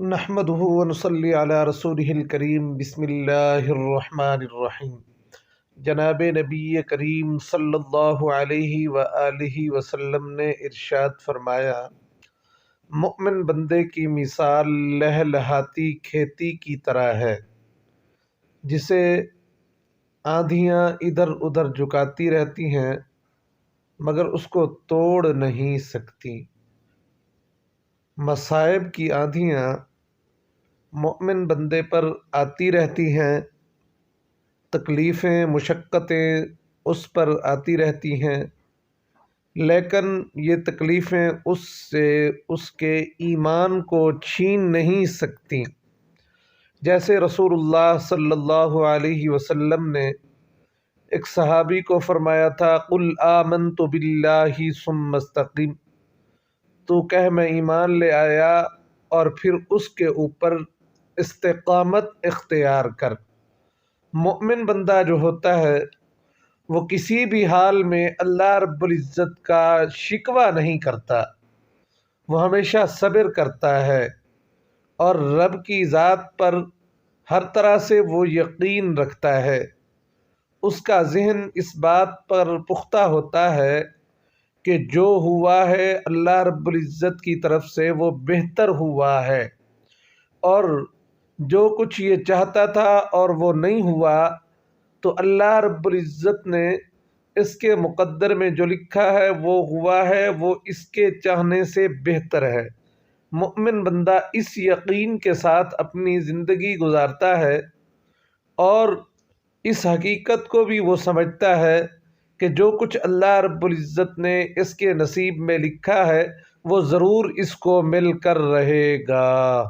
نحمده ونصلی علی رسولہ الکریم بسم اللہ الرحمن الرحیم۔ جناب نبی کریم صلی اللہ علیہ وآلہ وسلم نے ارشاد فرمایا، مؤمن بندے کی مثال لہلہاتی کھیتی کی طرح ہے جسے آندھیاں ادھر ادھر جھکاتی رہتی ہیں مگر اس کو توڑ نہیں سکتی۔ مصائب کی آندھیاں مومن بندے پر آتی رہتی ہیں، تکلیفیں مشقتیں اس پر آتی رہتی ہیں، لیکن یہ تکلیفیں اس کے ایمان کو چھین نہیں سکتی۔ جیسے رسول اللہ صلی اللہ علیہ وسلم نے ایک صحابی کو فرمایا تھا، قل آمنت باللہ ثم استقم، تو کہہ میں ایمان لے آیا اور پھر اس کے اوپر استقامت اختیار کر۔ مومن بندہ جو ہوتا ہے وہ کسی بھی حال میں اللہ رب العزت کا شکوہ نہیں کرتا، وہ ہمیشہ صبر کرتا ہے اور رب کی ذات پر ہر طرح سے وہ یقین رکھتا ہے۔ اس کا ذہن اس بات پر پختہ ہوتا ہے کہ جو ہوا ہے اللہ رب العزت کی طرف سے وہ بہتر ہوا ہے، اور جو کچھ یہ چاہتا تھا اور وہ نہیں ہوا تو اللہ رب العزت نے اس کے مقدر میں جو لکھا ہے وہ ہوا ہے، وہ اس کے چاہنے سے بہتر ہے۔ مومن بندہ اس یقین کے ساتھ اپنی زندگی گزارتا ہے اور اس حقیقت کو بھی وہ سمجھتا ہے کہ جو کچھ اللہ رب العزت نے اس کے نصیب میں لکھا ہے وہ ضرور اس کو مل کر رہے گا۔